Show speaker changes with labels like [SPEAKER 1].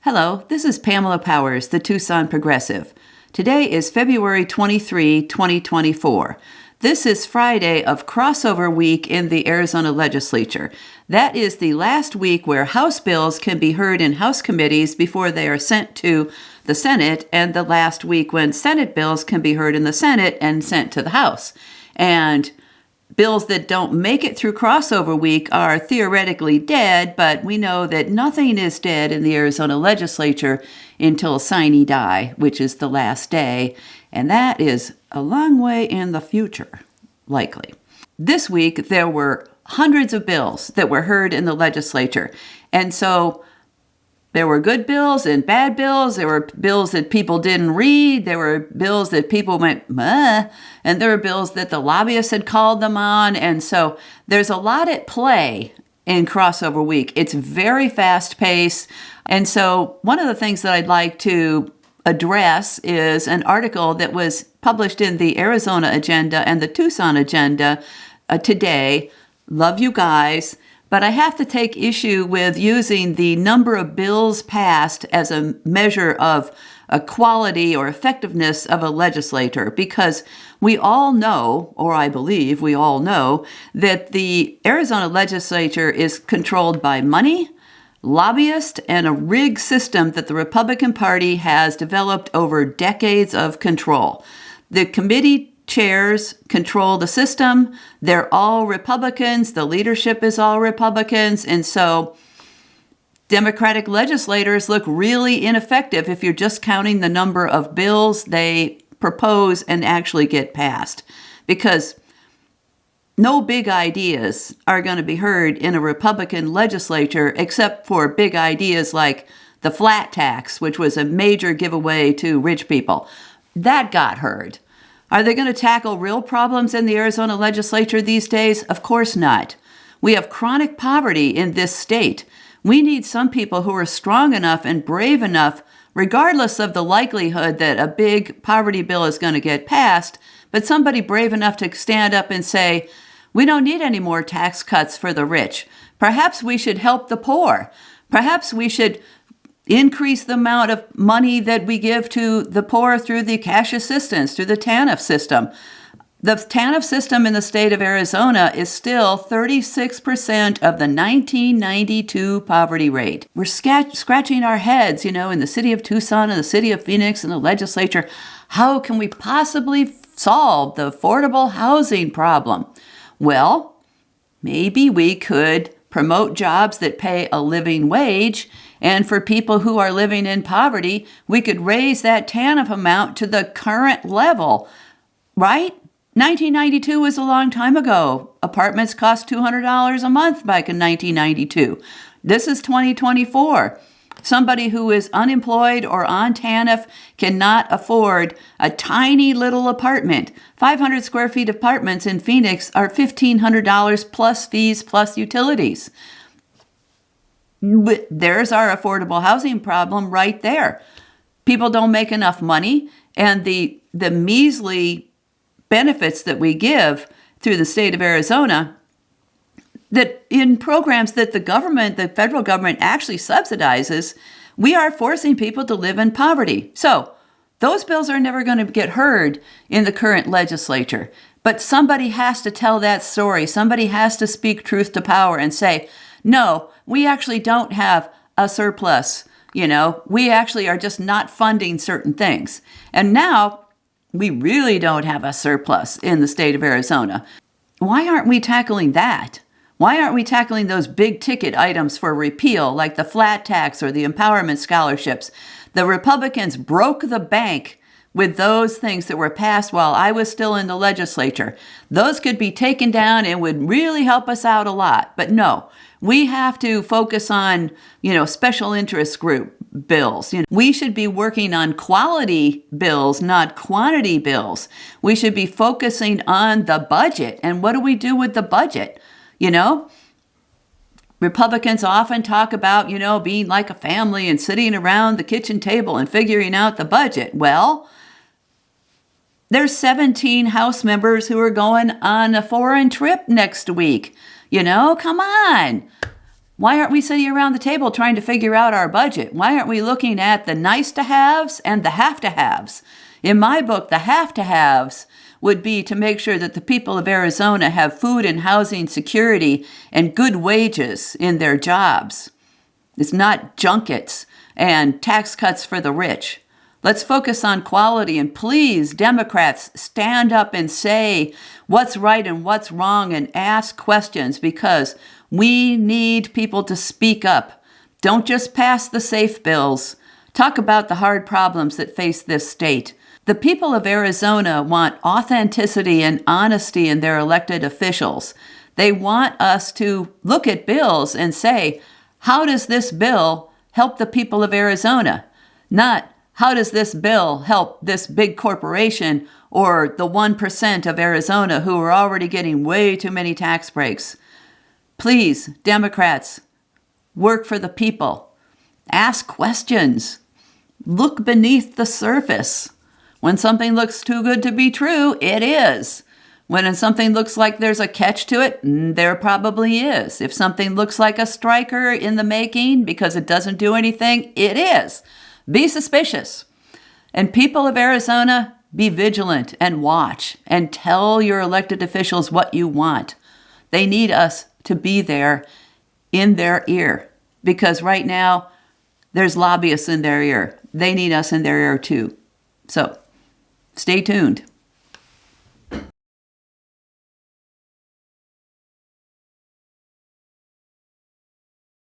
[SPEAKER 1] Hello, this is Pamela Powers, the Tucson Progressive. Today is February 23, 2024. This is Friday of crossover week in the Arizona Legislature. That is the last week where House bills can be heard in House committees before they are sent to the Senate, and the last week when Senate bills can be heard in the Senate and sent to the House. And bills that don't make it through crossover week are theoretically dead, but we know that nothing is dead in the Arizona Legislature until sine die, which is the last day, and that is a long way in the future, likely. This week, there were hundreds of bills that were heard in the legislature, and so there were good bills and bad bills. There were bills that people didn't read. There were bills that people went, meh. And there were bills that the lobbyists had called them on. And so there's a lot at play in crossover week. It's very fast paced. And so one of the things that I'd like to address is an article that was published in the Arizona Agenda and the Tucson Agenda today. Love you guys. But I have to take issue with using the number of bills passed as a measure of a quality or effectiveness of a legislator, because we all know, or I believe we all know, that the Arizona legislature is controlled by money, lobbyists, and a rigged system that the Republican Party has developed over decades of control. The committee chairs control the system. They're all Republicans. The leadership is all Republicans. And so Democratic legislators look really ineffective if you're just counting the number of bills they propose and actually get passed, because no big ideas are going to be heard in a Republican legislature except for big ideas like the flat tax, which was a major giveaway to rich people. That got heard. Are they going to tackle real problems in the Arizona legislature these days? Of course not. We have chronic poverty in this state. We need some people who are strong enough and brave enough, regardless of the likelihood that a big poverty bill is going to get passed, but somebody brave enough to stand up and say, we don't need any more tax cuts for the rich. Perhaps we should help the poor. Perhaps we should increase the amount of money that we give to the poor through the cash assistance, through the TANF system. The TANF system in the state of Arizona is still 36% of the 1992 poverty rate. We're scratching our heads, in the city of Tucson and the city of Phoenix and the legislature. How can we possibly solve the affordable housing problem? Well, maybe we could promote jobs that pay a living wage, and for people who are living in poverty, we could raise that TANF amount to the current level, right? 1992 was a long time ago. Apartments cost $200 a month back in 1992. This is 2024. Somebody who is unemployed or on TANF cannot afford a tiny little apartment. 500 square feet apartments in Phoenix are $1,500 plus fees plus utilities. There's our affordable housing problem right there. People don't make enough money, and the measly benefits that we give through the state of Arizona, that in programs that the federal government actually subsidizes, we are forcing people to live in poverty. So those bills are never going to get heard in the current legislature. But somebody has to tell that story. Somebody has to speak truth to power and say, no, we actually don't have a surplus. We actually are just not funding certain things. And now we really don't have a surplus in the state of Arizona. Why aren't we tackling that? Why aren't we tackling those big ticket items for repeal, like the flat tax or the empowerment scholarships? The Republicans broke the bank with those things that were passed while I was still in the legislature. Those could be taken down and would really help us out a lot. But no, we have to focus on, special interest group bills. We should be working on quality bills, not quantity bills. We should be focusing on the budget. And what do we do with the budget? Republicans often talk about, being like a family and sitting around the kitchen table and figuring out the budget. Well, there's 17 House members who are going on a foreign trip next week. Come on. Why aren't we sitting around the table trying to figure out our budget? Why aren't we looking at the nice to haves and the have to haves? In my book, the have to haves would be to make sure that the people of Arizona have food and housing security and good wages in their jobs. It's not junkets and tax cuts for the rich. Let's focus on quality, and please, Democrats, stand up and say what's right and what's wrong and ask questions, because we need people to speak up. Don't just pass the safe bills. Talk about the hard problems that face this state. The people of Arizona want authenticity and honesty in their elected officials. They want us to look at bills and say, how does this bill help the people of Arizona? Not, how does this bill help this big corporation or the 1% of Arizona who are already getting way too many tax breaks? Please, Democrats, work for the people. Ask questions. Look beneath the surface. When something looks too good to be true, it is. When something looks like there's a catch to it, there probably is. If something looks like a striker in the making because it doesn't do anything, it is. Be suspicious. And people of Arizona, be vigilant and watch and tell your elected officials what you want. They need us to be there in their ear, because right now there's lobbyists in their ear. They need us in their ear too. So stay tuned.